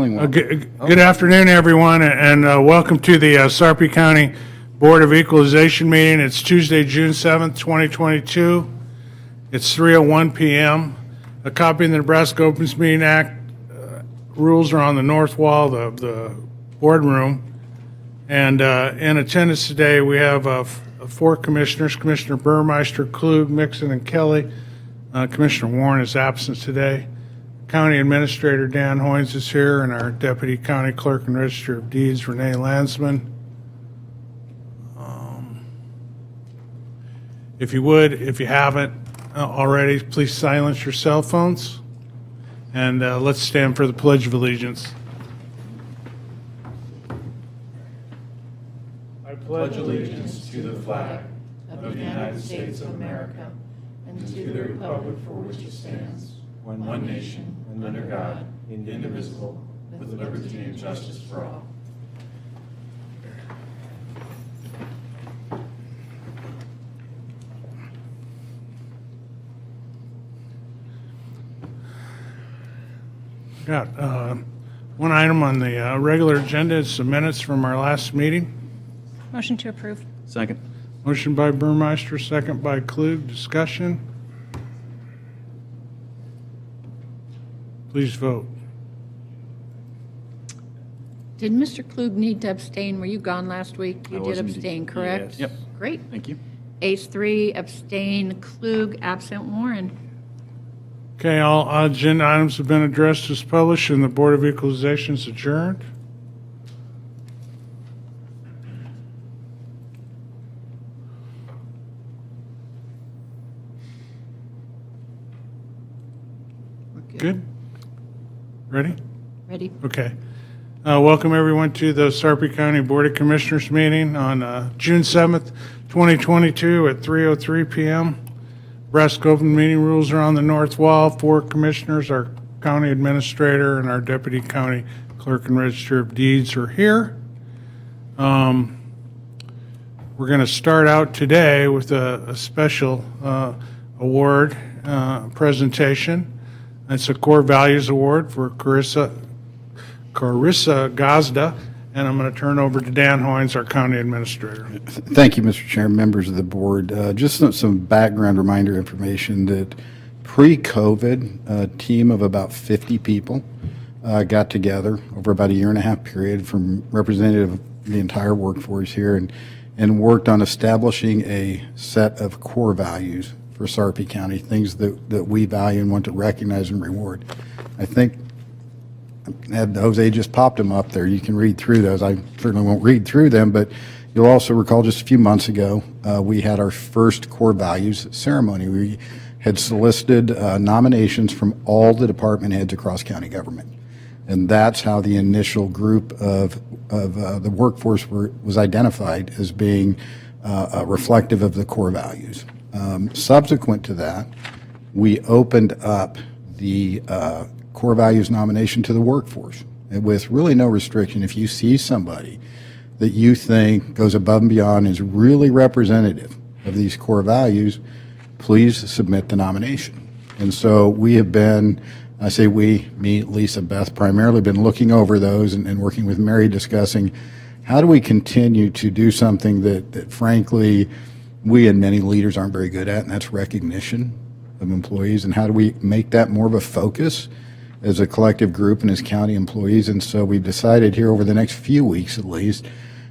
Good afternoon, everyone, and welcome to the Sarpy County Board of Equalization meeting. It's Tuesday, June 7th, 2022. It's 3:01 p.m. A copy of the Nebraska Opens Meeting Act rules are on the north wall of the boardroom. And in attendance today, we have 4 commissioners: Commissioner Burmeister, Klug, Mixon, and Kelly. Commissioner Warren is absent today. County Administrator Dan Hoins is here, and our Deputy County Clerk and Register of Deeds, Renee Landsman. If you haven't already, please silence your cell phones. And let's stand for the Pledge of Allegiance. I pledge allegiance to the flag of the United States of America and to the republic for which it stands, one nation, under God, indivisible, with liberty and justice for all. Got one item on the regular agenda. It's the minutes from our last meeting. Motion to approve. Second. Motion by Burmeister, second by Klug. Discussion. Please vote. Did Mr. Klug need to abstain? Were you gone last week? You I did was indeed. abstain, correct? Yes. Yep. Great. Thank you. Ace 3, abstain, Klug, absent, Warren. Okay, all agenda items have been addressed as published, and the Board of Equalization is adjourned. Good? Ready? Ready? Okay. Welcome, everyone, to the Sarpy County Board of Commissioners meeting on June 7th, 2022 at 3:03 p.m. Nebraska open meeting rules are on the north wall. 4 commissioners, our county administrator, and our deputy county clerk and register of deeds are here. We're going to start out today with a special award presentation. It's a Core Values Award for Carisa Gosda, and I'm going to turn over to Dan Hoins, our county administrator. Thank you, Mr. Chair, members of the board. Just some background reminder information that pre-COVID, a team of about 50 people got together over about a 1.5 year period from representative of the entire workforce here and worked on establishing a set of core values for Sarpy County, things that we value and want to recognize and reward. I think Jose just popped them up there. You can read through those. I certainly won't read through them, but you'll also recall just a few months ago, we had our first core values ceremony. We had solicited nominations from all the department heads across county government. And that's how the initial group of the workforce was identified as being reflective of the core values. Subsequent to that, we opened up the core values nomination to the workforce with really no restriction. If you see somebody that you think goes above and beyond, is really representative of these core values, please submit the nomination. And so we have been, I say we, me, Lisa, Beth, primarily been looking over those and working with Mary, discussing how do we continue to do something that frankly, we and many leaders aren't very good at, and that's recognition of employees, and how do we make that more of a focus as a collective group and as county employees. And so we've decided here over the next few weeks at least,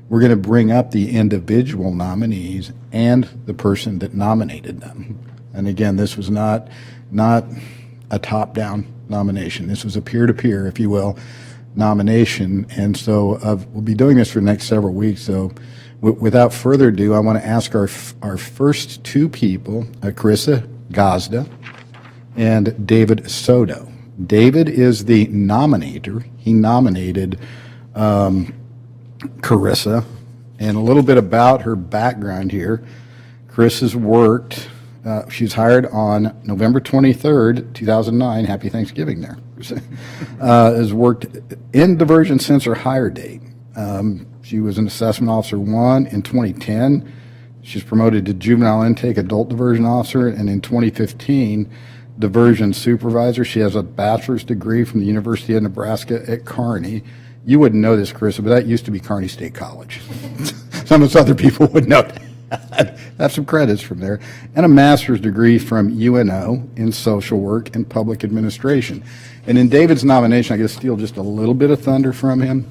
we're going to bring up the individual nominees and the person that nominated them. And again, this was not a top-down nomination. This was a peer-to-peer, if you will, nomination. And so we'll be doing this for the next several weeks. So without further ado, I want to ask our first 2 people, Carisa Gosda and David Soto. David is the nominator. He nominated Carisa. And a little bit about her background here. Carisa's worked, she was hired on November 23rd, 2009. Happy Thanksgiving there. Has worked in diversion since her hire date. She was an assessment officer 1 in 2010. She's promoted to juvenile intake adult diversion officer, and in 2015 diversion supervisor. She has a bachelor's degree from the University of Nebraska at Kearney. You wouldn't know this, Carisa, but that used to be Kearney State College. Some of us other people would know that. Have some credits from there. And a master's degree from UNO in social work and public administration. And in David's nomination, I guess steal just a little bit of thunder from him.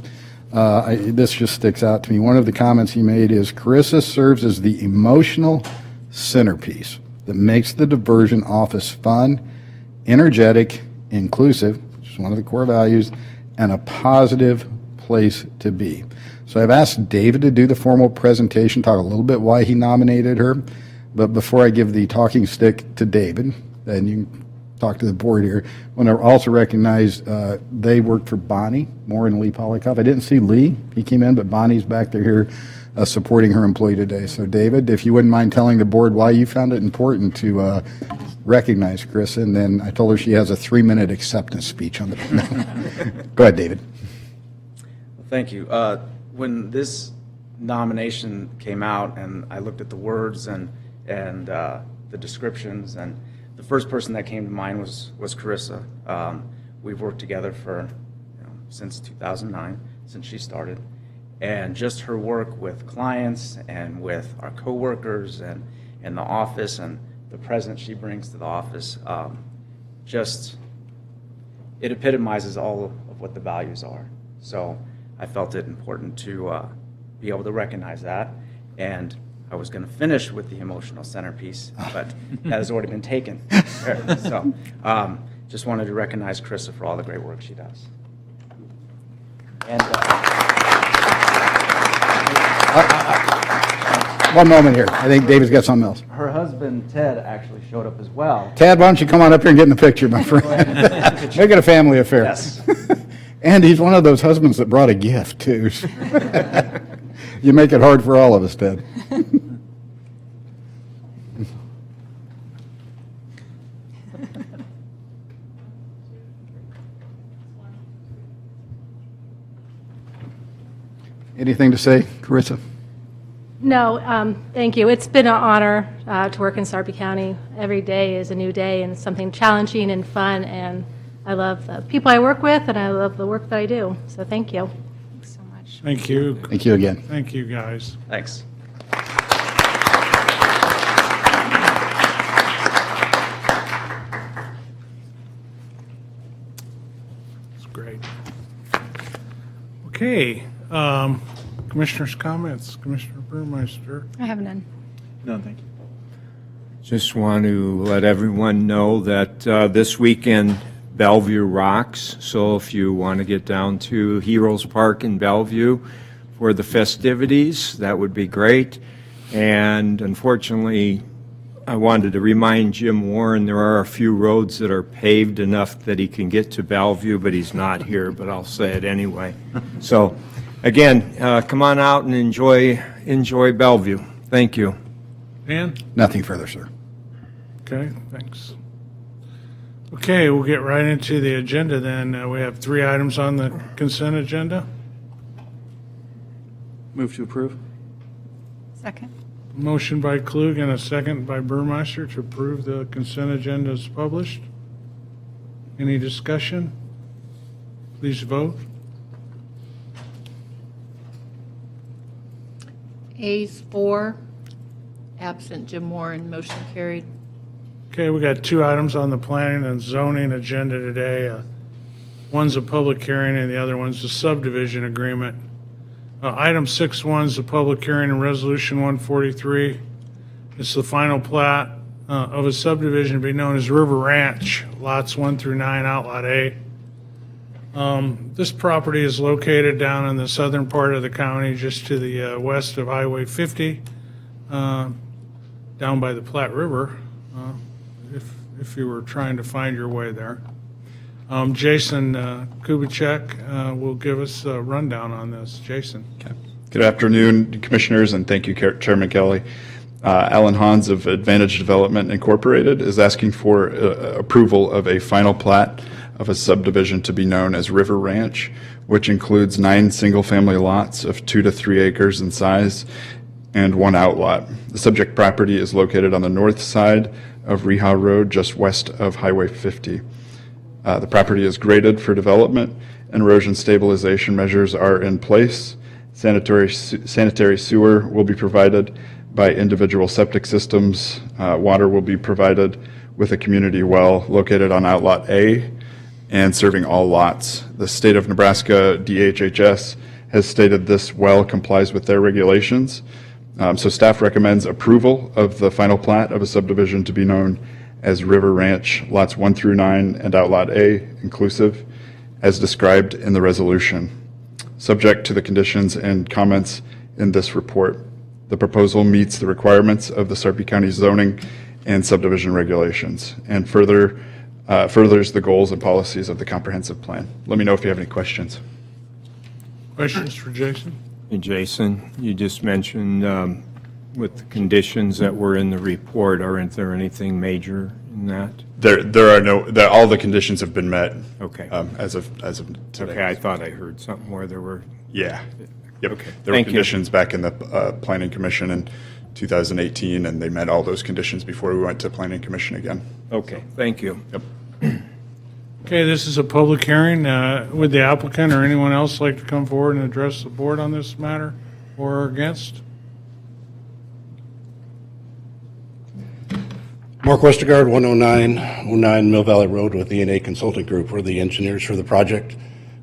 This just sticks out to me. One of the comments he made is, Carisa serves as the emotional centerpiece that makes the diversion office fun, energetic, inclusive, which is one of the core values, and a positive place to be. So I've asked David to do the formal presentation, talk a little bit why he nominated her. But before I give the talking stick to David, and you can talk to the board here, I want to also recognize they worked for Bonnie Moore and Lee Polikoff. I didn't see Lee. He came in, but Bonnie's back there here supporting her employee today. So David, if you wouldn't mind telling the board why you found it important to recognize Carisa, and then I told her she has a 3-minute acceptance speech on the Go ahead, David. Well, thank you. When this nomination came out and I looked at the words and the descriptions, and the first person that came to mind was Carisa. We've worked together for since 2009, since she started, and just her work with clients and with our coworkers and in the office and the presence she brings to the office, it epitomizes all of what the values are. So I felt it important to be able to recognize that, and I was going to finish with the emotional centerpiece, but that has already been taken. So just wanted to recognize Carisa for all the great work she does. And One moment here. I think David's got something else. her husband, Ted, actually showed up as well. Ted, why don't you come on up here and get in the picture, my friend? Make it a family affair. Yes. And he's one of those husbands that brought a gift, too. You make it hard for all of us, Ted. Anything to say, Carisa? No, thank you. It's been an honor to work in Sarpy County. Every day is a new day and something challenging and fun, and I love the people I work with, and I love the work that I do. So thank you. Thanks so much. Thank you. Thank you again. Thank you, guys. Thanks. It's great. Okay, commissioners' comments. Commissioner Burmeister. I have none. No, thank you. Just want to let everyone know that this weekend Bellevue rocks. So if you want to get down to Heroes Park in Bellevue for the festivities, that would be great. And unfortunately, I wanted to remind Jim Warren there are a few roads that are paved enough that he can get to Bellevue, but he's not here, but I'll say it anyway. So again, come on out and enjoy Bellevue. Thank you. Dan? Nothing further, sir. Okay, thanks. Okay, we'll get right into the agenda then. We have 3 items on the consent agenda. Move to approve? Second. Motion by Klug and a second by Burmeister to approve the consent agenda as published. Any discussion? Please vote. Ayes 4, absent Jim Warren, motion carried. Okay, we got 2 items on the planning and zoning agenda today. One's a public hearing and the other one's a subdivision agreement. Item 6.1 is the public hearing and resolution 143. It's the final plat of a subdivision to be known as River Ranch, lots 1 through 9, outlot A. This property is located down in the southern part of the county, just to the west of Highway 50, down by the Platte River, if you were trying to find your way there. Jason Kubicek will give us a rundown on this. Jason. Okay. Good afternoon, Commissioners, and thank you, Chairman Kelly. Alan Hans of Advantage Development Incorporated is asking for approval of a final plat of a subdivision to be known as River Ranch, which includes 9 single-family lots of 2 to 3 acres in size and 1 outlot. The subject property is located on the north side of Reha Road, just west of Highway 50. The property is graded for development, and erosion stabilization measures are in place. Sanitary sewer will be provided by individual septic systems. Water will be provided with a community well located on Outlot A and serving all lots. The state of Nebraska DHHS has stated this well complies with their regulations. So staff recommends approval of the final plat of a subdivision to be known as River Ranch, lots 1 through 9 and Outlot A inclusive, as described in the resolution, subject to the conditions and comments in this report. The proposal meets the requirements of the Sarpy County zoning and subdivision regulations and furthers the goals and policies of the comprehensive plan. Let me know if you have any questions. Questions for Jason? And Jason, you just mentioned with the conditions that were in the report, aren't there anything major in that? There are no, all the conditions have been met. Okay. As of today. Okay, I thought I heard something where there were, Yeah. Yep. Okay. There were Thank you. conditions back in the Planning Commission in 2018, and they met all those conditions before we went to Planning Commission again. okay, thank you. Yep. Okay, this is a public hearing. Would the applicant or anyone else like to come forward and address the board on this matter or against? Mark Westergaard, 109 Mill Valley Road with E&A Consulting Group. We're the engineers for the project.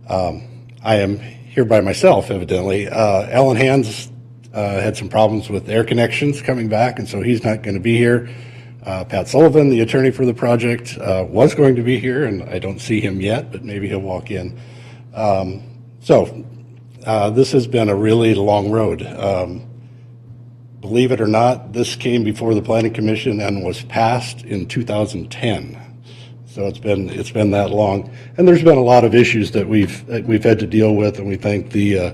I am here by myself, evidently. Alan Hands had some problems with air connections coming back, and so he's not going to be here. Pat Sullivan, the attorney for the project, was going to be here, and I don't see him yet, but maybe he'll walk in. This has been a really long road. Believe it or not, this came before the Planning Commission and was passed in 2010. So it's been that long, and there's been a lot of issues that we've had to deal with, and we thank the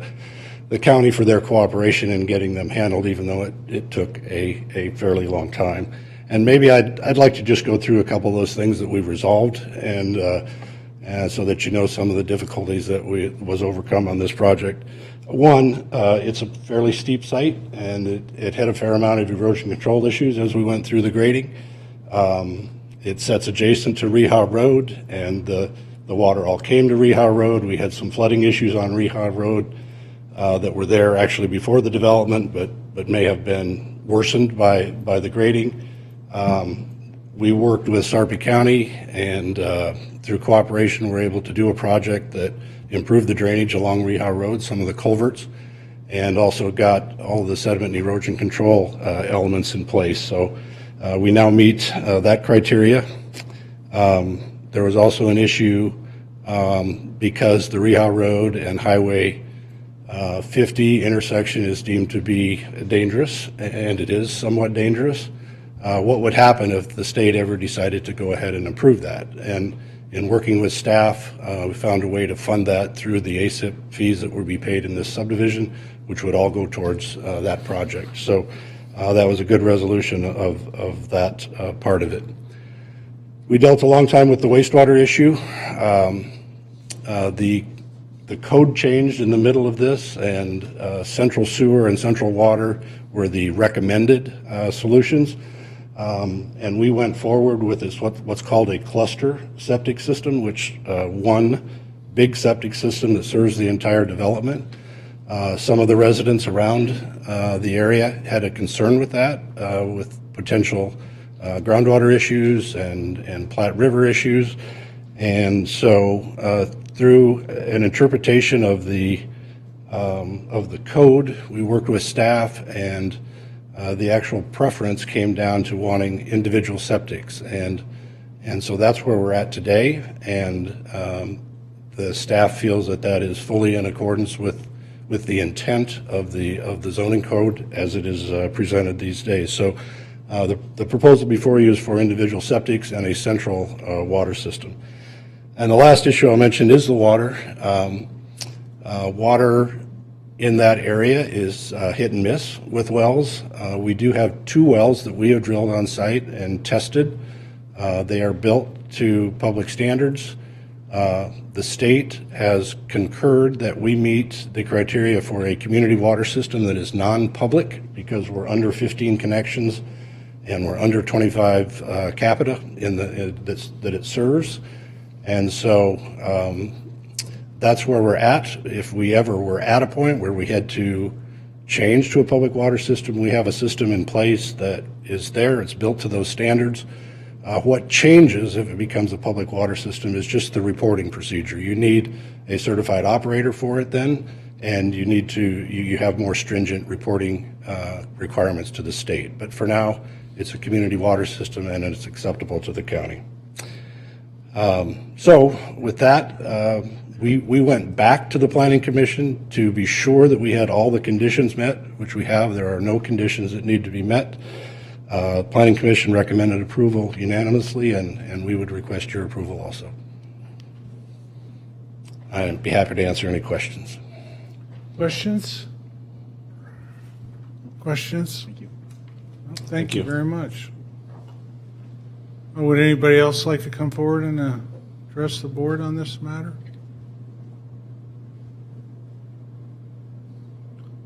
county for their cooperation in getting them handled, even though it took a fairly long time. And maybe I'd like to just go through a couple of those things that we've resolved, and so that you know some of the difficulties that was overcome on this project. One, it's a fairly steep site, and it had a fair amount of erosion control issues as we went through the grading. It sits adjacent to Reha Road, and the water all came to Reha Road. We had some flooding issues on Reha Road that were there actually before the development, but may have been worsened by the grading. We worked with Sarpy County, and through cooperation, we're able to do a project that improved the drainage along Reha Road, some of the culverts, and also got all of the sediment and erosion control elements in place. So we now meet that criteria. There was also an issue because the Reha Road and Highway 50 intersection is deemed to be dangerous, and it is somewhat dangerous. What would happen if the state ever decided to go ahead and improve that? And in working with staff, we found a way to fund that through the ASIP fees that would be paid in this subdivision, which would all go towards that project. So that was a good resolution of that part of it. We dealt a long time with the wastewater issue. The code changed in the middle of this, and central sewer and central water were the recommended solutions. And we went forward with this what's called a cluster septic system, which one big septic system that serves the entire development. Some of the residents around the area had a concern with that, with potential groundwater issues and Platte River issues. And so through an interpretation of the code, we worked with staff, and the actual preference came down to wanting individual septics, and so that's where we're at today. And the staff feels that is fully in accordance with the intent of the zoning code as it is presented these days. So the proposal before you is for individual septics and a central water system. And the last issue I'll mention is the water. Water in that area is hit and miss with wells. We do have 2 wells that we have drilled on site and tested. They are built to public standards. The state has concurred that we meet the criteria for a community water system that is non-public because we're under 15 connections and we're under 25 capita in that it serves. And so that's where we're at. If we ever were at a point where we had to change to a public water system, we have a system in place that is there. It's built to those standards. What changes if it becomes a public water system is just the reporting procedure. You need a certified operator for it then, and you need to, you have more stringent reporting requirements to the state. But for now, it's a community water system and it's acceptable to the county. So with that, we went back to the Planning Commission to be sure that we had all the conditions met, which we have. There are no conditions that need to be met. Planning Commission recommended approval unanimously, and we would request your approval also. I'd be happy to answer any questions. Questions? Questions? Thank you. Thank you very much. Would anybody else like to come forward and address the board on this matter?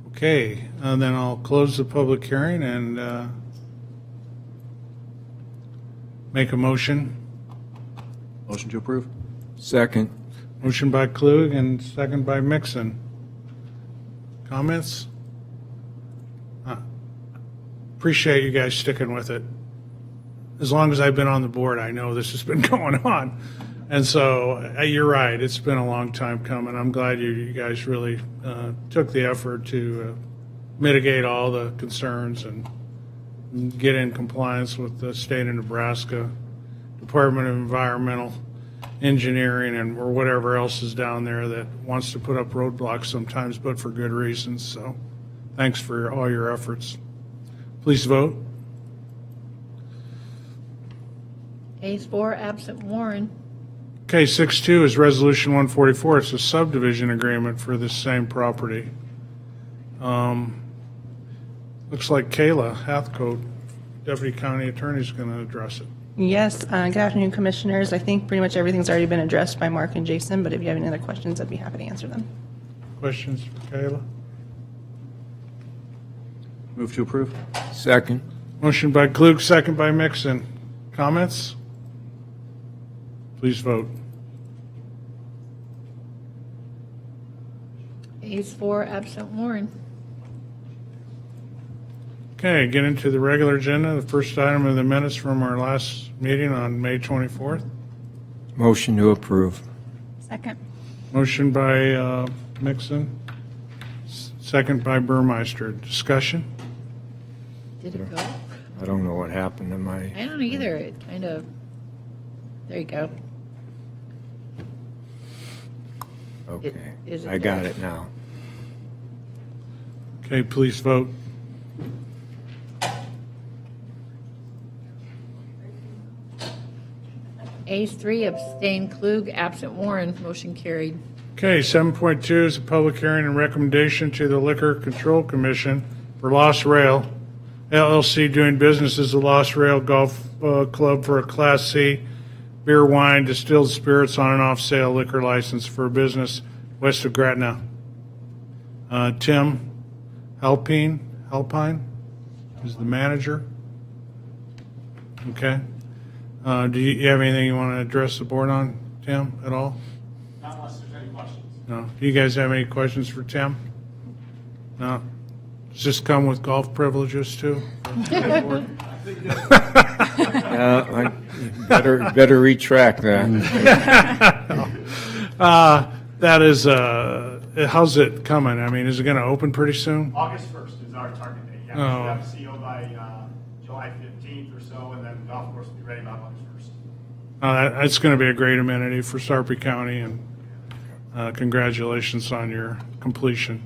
Okay, then I'll close the public hearing and make a motion. Motion to approve. Second. Motion by Klug and second by Mixon. Comments? Appreciate you guys sticking with it. As long as I've been on the board, I know this has been going on. And so you're right, it's been a long time coming. I'm glad you guys really took the effort to mitigate all the concerns and get in compliance with the state of Nebraska, Department of Environmental Engineering, and or whatever else is down there that wants to put up roadblocks sometimes, but for good reasons. So thanks for all your efforts. Please vote. Ayes 4, absent Warren. Okay, 6-2 is Resolution 144. It's a subdivision agreement for this same property. Looks like Kayla Hathcote, Deputy County Attorney, is going to address it. Yes, good afternoon, Commissioners. I think pretty much everything's already been addressed by Mark and Jason, but if you have any other questions, I'd be happy to answer them. Questions for Kayla? Move to approve. Second. Motion by Klug, second by Mixon. Comments? Please vote. Ayes 4, absent Warren. Okay, get into the regular agenda. The first item of the minutes from our last meeting on May 24th. Motion to approve. Second. Motion by Mixon, second by Burmeister. Discussion? Did it go? I don't know what happened to my, I don't either. It kind of, there you go. okay. is it I got there? it now. Okay, please vote. Ayes 3, abstain Klug, absent Warren. Motion carried. Okay, 7.2 is a public hearing and recommendation to the Liquor Control Commission for Lost Rail LLC doing business as the Lost Rail Golf Club for a Class C beer, wine, distilled spirits on and off sale liquor license for a business west of Gretna. Tim Halpine is the manager. Okay. Do you have anything you want to address the board on, Tim, at all? Not unless there's any questions. No. Do you guys have any questions for Tim? No? Does this come with golf privileges too? I better retract that. That is, how's it coming? I mean, is it going to open pretty soon? August 1st is our target date. Yeah, Oh. we should have a CO by July 15th or so, and then golf course will be ready by August 1st. It's going to be a great amenity for Sarpy County, and congratulations on your completion.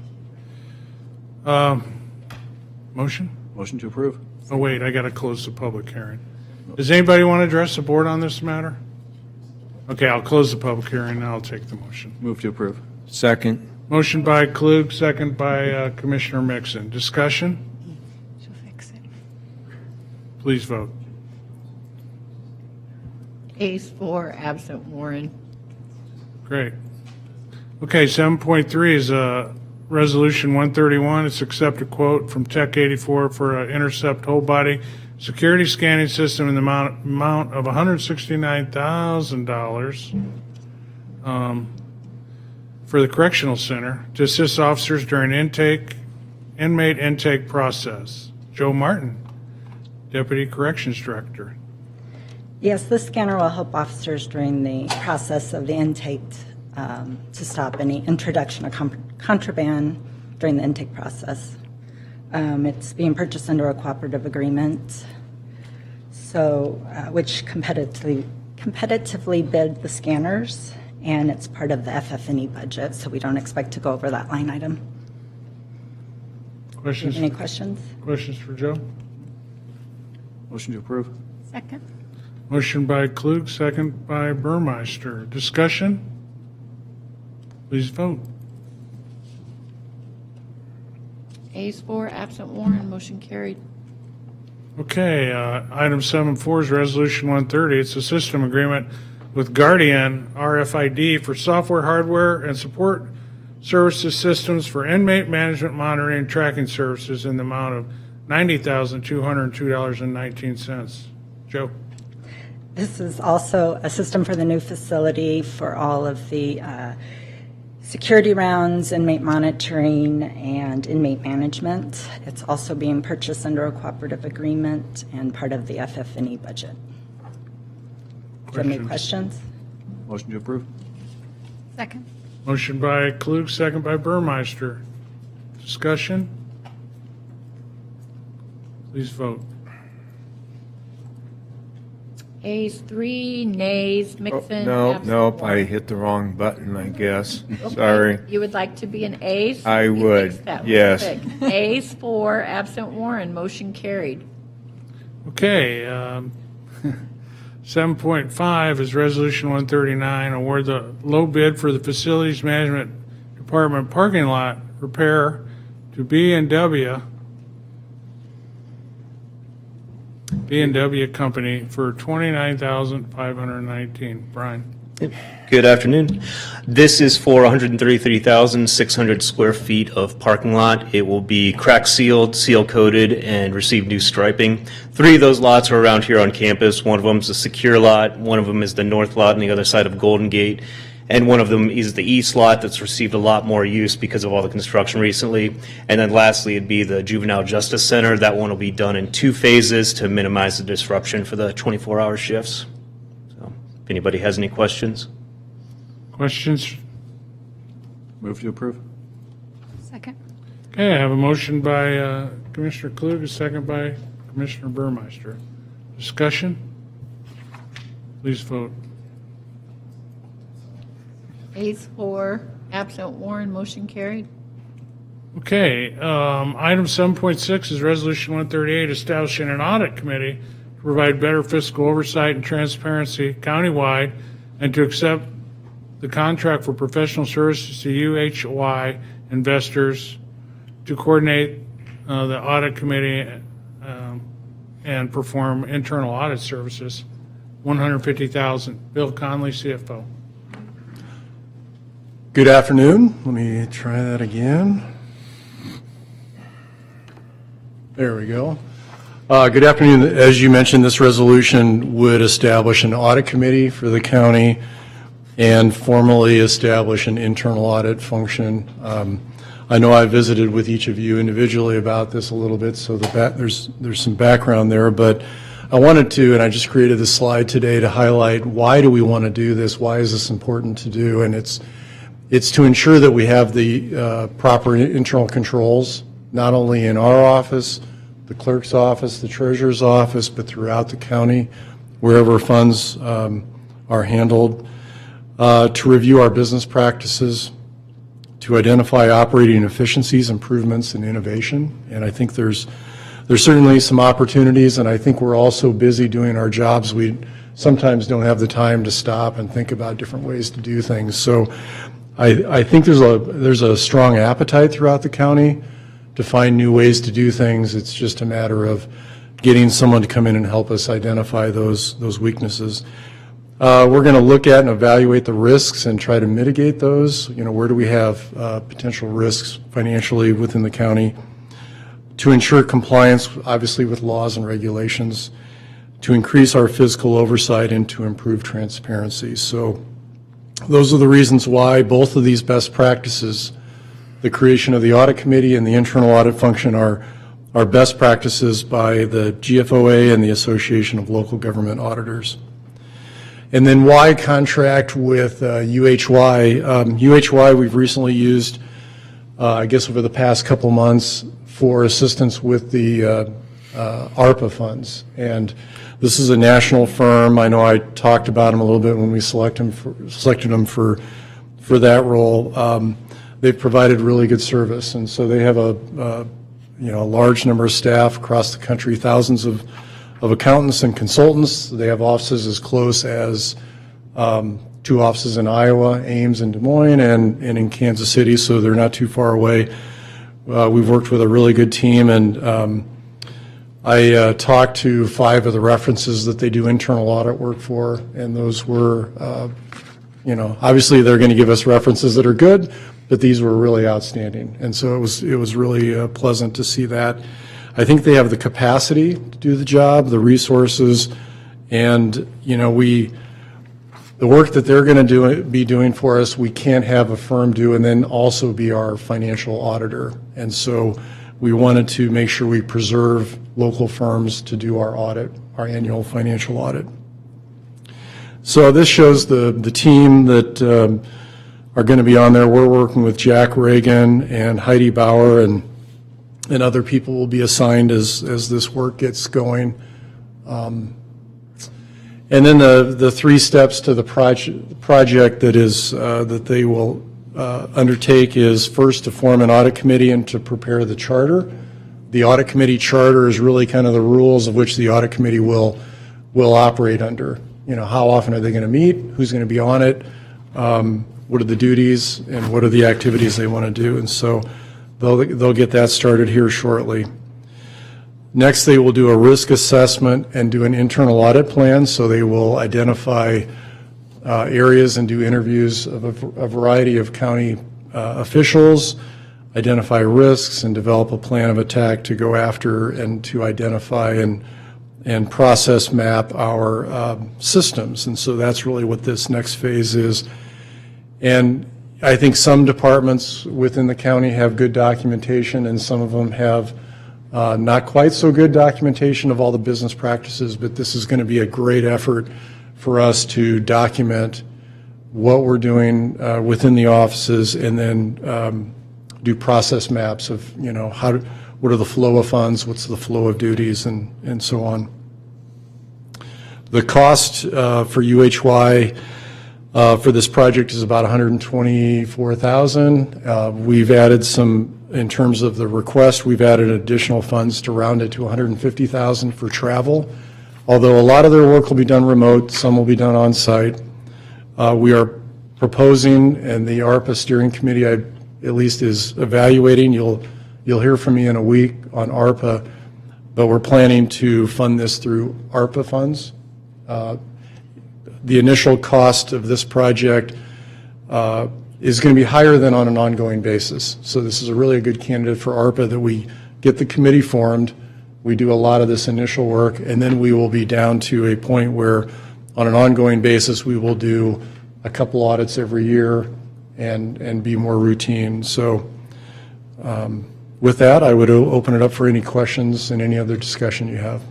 Motion? Motion to approve. Oh, wait, I got to close the public hearing. Does anybody want to address the board on this matter? Okay, I'll close the public hearing, and I'll take the motion. Move to approve. Second. Motion by Klug, second by Commissioner Mixon. Discussion? She'll fix it. Please vote. Ayes 4, absent Warren. Great. Okay, 7.3 is Resolution 131. It's accept a quote from Tech 84 for an intercept whole body security scanning system in the amount of $169,000 for the correctional center to assist officers during inmate intake process. Joe Martin, Deputy Corrections Director. Yes, this scanner will help officers during the process of the intake to stop any introduction of contraband during the intake process. It's being purchased under a cooperative agreement, so which competitively bid the scanners, and it's part of the FF&E budget, so we don't expect to go over that line item. Questions? Any questions? Questions for Joe? Motion to approve. Second. Motion by Klug, second by Burmeister. Discussion? Please vote. Ayes 4, absent Warren, motion carried. Okay, item 7.4 is Resolution 130. It's a system agreement with Guardian RFID for software, hardware, and support services systems for inmate management monitoring and tracking services in the amount of $90,202.19. Joe? This is also a system for the new facility for all of the security rounds, inmate monitoring, and inmate management. It's also being purchased under a cooperative agreement and part of the FF&E budget. Do you have any questions? Motion to approve. Second. Motion by Klug, second by Burmeister. Discussion? Please vote. Ayes 3, nays, Mixon. absent Nope, I Warren. hit the wrong button, I guess. Okay, Sorry. You would like to be an Ayes? I We would, fixed that. yes. Perfect. Ayes 4, absent Warren, motion carried. Okay, 7.5 is Resolution 139, award the low bid for the Facilities Management Department parking lot repair to B&W Company for $29,519. Brian? Good afternoon. This is for 133,600 square feet of parking lot. It will be crack sealed, seal coated, and receive new striping. 3 of those lots are around here on campus. One of them is a secure lot, one of them is the north lot on the other side of Golden Gate, and one of them is the east lot that's received a lot more use because of all the construction recently. And then lastly, it'd be the Juvenile Justice Center. That one will be done in 2 phases to minimize the disruption for the 24-hour shifts. So, if anybody has any questions. Questions? Move to approve. Second. Okay, I have a motion by Commissioner Klug, a second by Commissioner Burmeister. Discussion? Please vote. Ayes 4, absent Warren, motion carried. Okay, item 7.6 is Resolution 138, establishing an audit committee to provide better fiscal oversight and transparency countywide and to accept the contract for professional services to UHY investors to coordinate the audit committee and perform internal audit services. $150,000. Bill Conley, CFO. Good afternoon. Let me try that again. There we go. Good afternoon. As you mentioned, this resolution would establish an audit committee for the county and formally establish an internal audit function. I know I visited with each of you individually about this a little bit, so there's some background there, but I wanted to, and I just created this slide today to highlight why do we want to do this, why is this important to do, and it's to ensure that we have the proper internal controls, not only in our office, the clerk's office, the treasurer's office, but throughout the county, wherever funds are handled, to review our business practices, to identify operating efficiencies, improvements, and innovation. And I think there's certainly some opportunities, and I think we're all so busy doing our jobs, we sometimes don't have the time to stop and think about different ways to do things. So I think there's a strong appetite throughout the county to find new ways to do things. It's just a matter of getting someone to come in and help us identify those weaknesses. We're going to look at and evaluate the risks and try to mitigate those. Where do we have potential risks financially within the county? To ensure compliance, obviously, with laws and regulations, to increase our fiscal oversight, and to improve transparency. So those are the reasons why both of these best practices, the creation of the audit committee and the internal audit function, are best practices by the GFOA and the Association of Local Government Auditors. And then why contract with UHY? UHY we've recently used, I guess over the past couple months, for assistance with the ARPA funds. And this is a national firm. I know I talked about them a little bit when we selected them for that role. They've provided really good service, and so they have a large number of staff across the country, thousands of accountants and consultants. They have offices as close as 2 offices in Iowa, Ames and Des Moines, and in Kansas City, so they're not too far away. We've worked with a really good team, and I talked to 5 of the references that they do internal audit work for, and those were, obviously they're going to give us references that are good, but these were really outstanding, and so it was really pleasant to see that. I think they have the capacity to do the job, the resources, and the work that they're going to be doing for us, we can't have a firm do and then also be our financial auditor. And so we wanted to make sure we preserve local firms to do our audit, our annual financial audit. So this shows the team that are going to be on there. We're working with Jack Reagan and Heidi Bauer, and other people will be assigned as this work gets going. And then the 3 steps to the project that they will undertake is first to form an audit committee and to prepare the charter. The audit committee charter is really kind of the rules of which the audit committee will operate under. How often are they going to meet? Who's going to be on it? What are the duties and what are the activities they want to do? And so they'll get that started here shortly. Next, they will do a risk assessment and do an internal audit plan. So they will identify areas and do interviews of a variety of county officials, identify risks, and develop a plan of attack to go after and to identify and process map our systems. And so that's really what this next phase is. And I think some departments within the county have good documentation, and some of them have not quite so good documentation of all the business practices, but this is going to be a great effort for us to document what we're doing within the offices, and then do process maps of, what are the flow of funds, what's the flow of duties, and so on. The cost for UHY for this project is about $124,000. We've added some, in terms of the request, we've added additional funds to round it to $150,000 for travel. Although a lot of their work will be done remote, some will be done on site. We are proposing, and the ARPA steering committee at least is evaluating. You'll hear from me in a week on ARPA, but we're planning to fund this through ARPA funds. The initial cost of this project is going to be higher than on an ongoing basis. So this is really a good candidate for ARPA, that we get the committee formed, we do a lot of this initial work, and then we will be down to a point where on an ongoing basis we will do a couple audits every year and be more routine. So with that, I would open it up for any questions and any other discussion you have.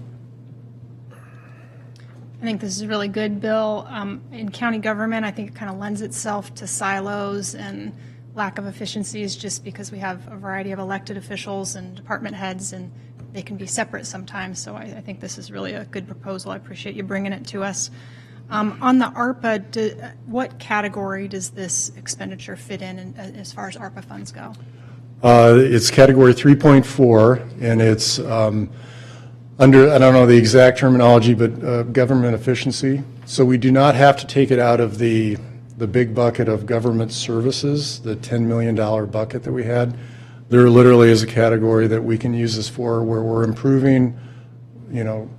I think this is really good, Bill. In county government, I think it kind of lends itself to silos and lack of efficiencies, just because we have a variety of elected officials and department heads, and they can be separate sometimes. So I think this is really a good proposal. I appreciate you bringing it to us. On the ARPA, what category does this expenditure fit in as far as ARPA funds go? It's category 3.4, and it's under, I don't know the exact terminology, but government efficiency. So we do not have to take it out of the big bucket of government services, the $10 million bucket that we had. There literally is a category that we can use this for, where we're improving,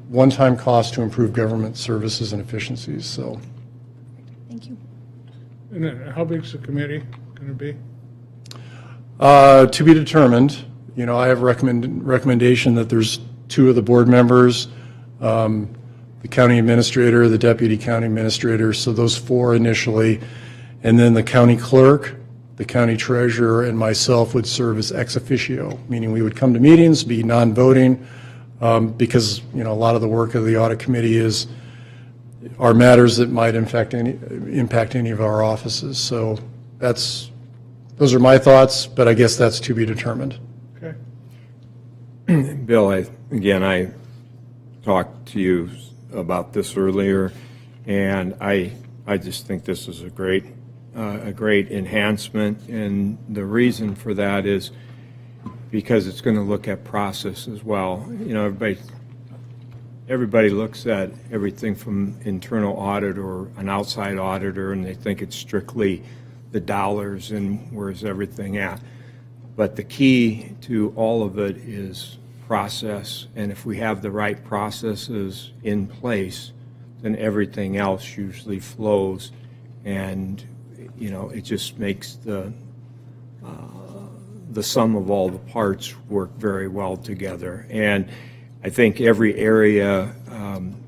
one-time cost to improve government services and efficiencies. So And how big's the committee going to be? To be determined. You know, I have recommendation that there's 2 of the board members, the county administrator, the deputy county administrator, so those 4 initially, and then the county clerk, the county treasurer, and myself would serve as ex officio, meaning we would come to meetings, be non-voting, because, you know, a lot of the work of the audit committee are matters that might impact any of our offices. So those are my thoughts, but I guess that's to be determined. Okay. Bill, I talked to you about this earlier, and I just think this is a great enhancement, and the reason for that is because it's going to look at process as well. You know, everybody looks at everything from internal audit or an outside auditor, and they think it's strictly the dollars and where's everything at. But the key to all of it is process, and if we have the right processes in place, then everything else usually flows, and you know, it just makes the sum of all the parts work very well together. And I think every area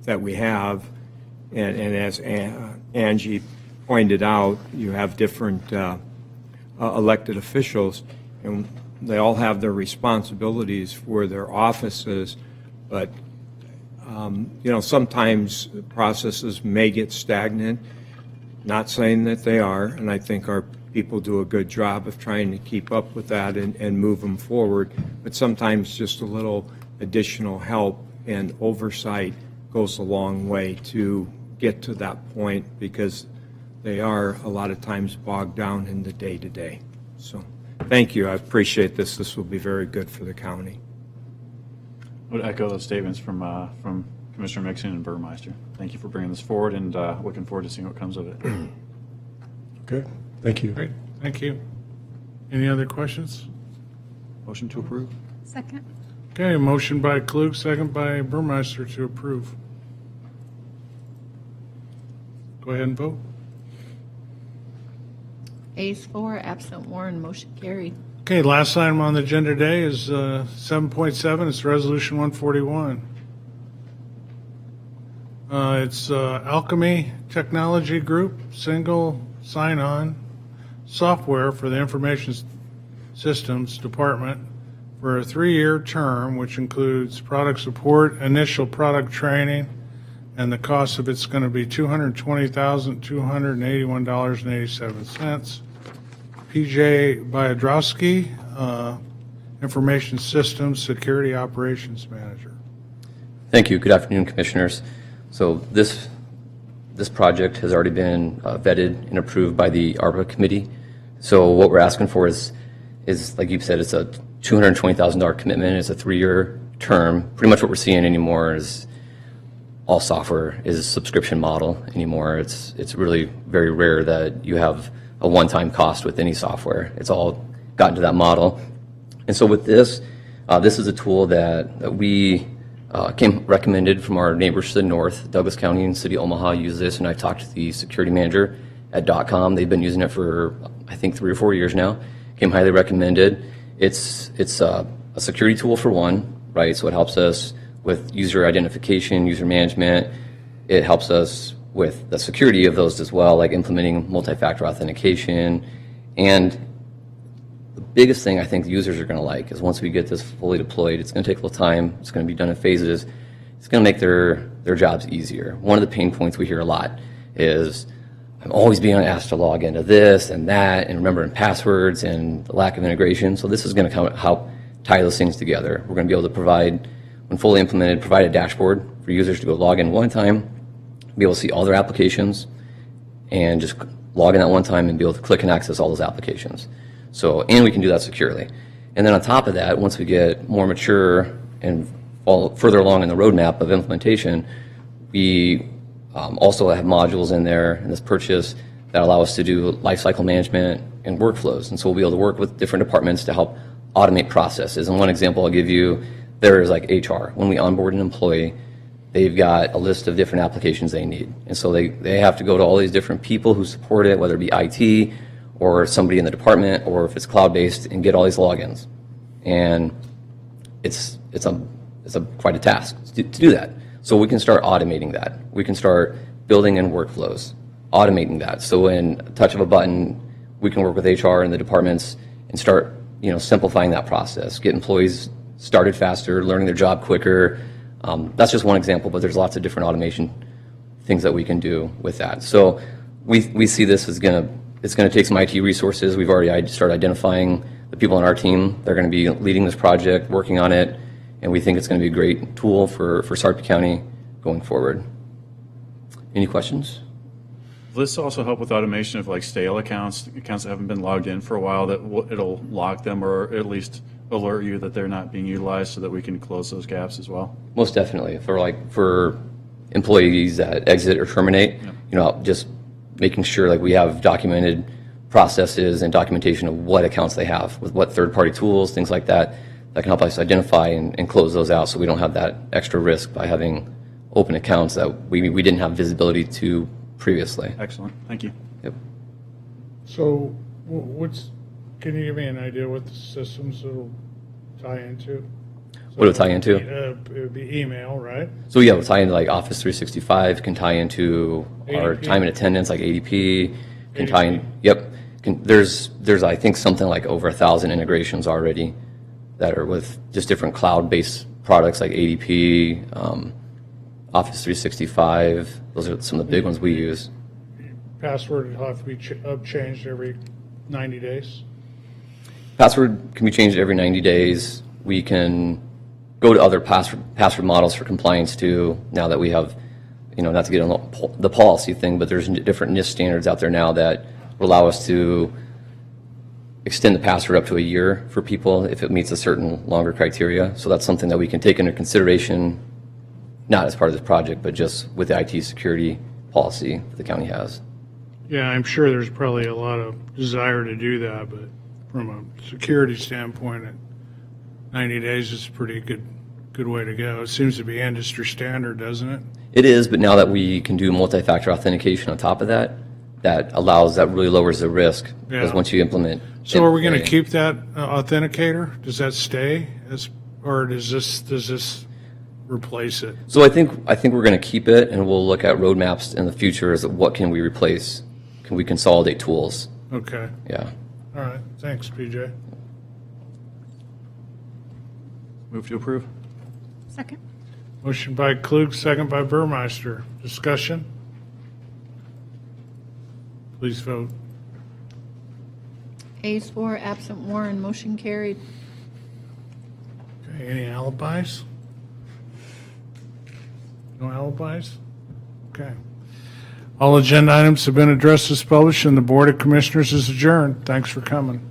that we have, and as Angie pointed out, you have different elected officials, and they all have their responsibilities for their offices, but you know, sometimes processes may get stagnant. Not saying that they are, and I think our people do a good job of trying to keep up with that and move them forward, but sometimes just a little additional help and oversight goes a long way to get to that point, because they are a lot of times bogged down in the day-to-day. So thank you. I appreciate this. This will be very good for the county. I would echo those statements from Commissioner Mixon and Burmeister. Thank you for bringing this forward, and looking forward to seeing what comes of it. Okay, thank you. Great, thank you. Any other questions? Motion to approve. Second. Okay, motion by Klug, second by Burmeister to approve. Go ahead and vote. Ayes 4, absent 1, motion carried. Okay, last item on the agenda today is 7.7. It's Resolution 141. It's Alchemy Technology Group, single sign-on software for the Information Systems Department for a 3-year term, which includes product support, initial product training, and the cost of it's going to be $220,281.87. PJ Biodrowski, Information Systems Security Operations Manager. Thank you. Good afternoon, Commissioners. So this project has already been vetted and approved by the ARPA committee. So what we're asking for is like you said, it's a $220,000 commitment. It's a 3-year term. Pretty much what we're seeing anymore is all software is a subscription model anymore. It's really very rare that you have a one-time cost with any software. It's all gotten to that model. And so with this, this is a tool that we came recommended from our neighbors to the north. Douglas County and City of Omaha use this, and I talked to the security manager at .com. They've been using it for, I think, 3 or 4 years now. Came highly recommended. It's a security tool for one, right? So it helps us with user identification, user management. It helps us with the security of those as well, like implementing multi-factor authentication. And the biggest thing I think the users are going to like is once we get this fully deployed, it's going to take a little time. It's going to be done in phases. It's going to make their jobs easier. One of the pain points we hear a lot is I'm always being asked to log into this and that and remembering passwords and the lack of integration. So this is going to help tie those things together. We're going to be able to provide, when fully implemented, provide a dashboard for users to go log in one time, be able to see all their applications, and just log in that one time and be able to click and access all those applications. So, and we can do that securely. And then on top of that, once we get more mature and fall further along in the roadmap of implementation, we also have modules in there in this purchase that allow us to do lifecycle management and workflows. And so we'll be able to work with different departments to help automate processes. And one example I'll give you there is like HR. When we onboard an employee, they've got a list of different applications they need. And so they have to go to all these different people who support it, whether it be IT or somebody in the department, or if it's cloud-based, and get all these logins. And it's quite a task to do that. So we can start automating that. We can start building in workflows, automating that. So in a touch of a button, we can work with HR and the departments and start, simplifying that process, get employees started faster, learning their job quicker. That's just one example, but there's lots of different automation things that we can do with that. So we see this as it's going to take some IT resources. We've already started identifying the people on our team. They're going to be leading this project, working on it, and we think it's going to be a great tool for Sarpy County going forward. Any questions? Will this also help with automation of like stale accounts that haven't been logged in for a while, that it'll lock them or at least alert you that they're not being utilized so that we can close those gaps as well? Most definitely. For employees that exit or terminate, just making sure we have documented processes and documentation of what accounts they have with what third-party tools, things like that can help us identify and close those out so we don't have that extra risk by having open accounts that we didn't have visibility to previously. Excellent. Thank you. Yep. So can you give me an idea what the systems it'll tie into? What it'll tie into? It would be email, right? So yeah, we'll tie into Office 365, can tie into our ADP. time and attendance like ADP, can tie in, yep. There's I think something like over 1,000 integrations already that are with just different cloud-based products like ADP, Office 365. Those are some of the big ones we use. Password will have to be changed every 90 days. Password can be changed every 90 days. We can go to other password models for compliance too, now that we have, not to get on the policy thing, but there's different NIST standards out there now that will allow us to extend the password up to a year for people if it meets a certain longer criteria. So that's something that we can take into consideration, not as part of this project, but just with the IT security policy that the county has. Yeah, I'm sure there's probably a lot of desire to do that, but from a security standpoint, 90 days is a pretty good way to go. It seems to be industry standard, doesn't it? It is, but now that we can do multi-factor authentication on top of that, that really lowers the risk, because Yeah. once you implement. So are we going to keep that authenticator? Does that stay, or does this replace it? So I think we're going to keep it, and we'll look at roadmaps in the future as what can we replace? Can we consolidate tools? Okay. Yeah. All right. Thanks, PJ. Move to approve. Second. Motion by Klug, second by Burmeister. Discussion? Please vote. Ayes 4, absent Warren, motion carried. Okay, any alibis? No alibis? Okay. All agenda items have been addressed as published, and the Board of Commissioners is adjourned. Thanks for coming.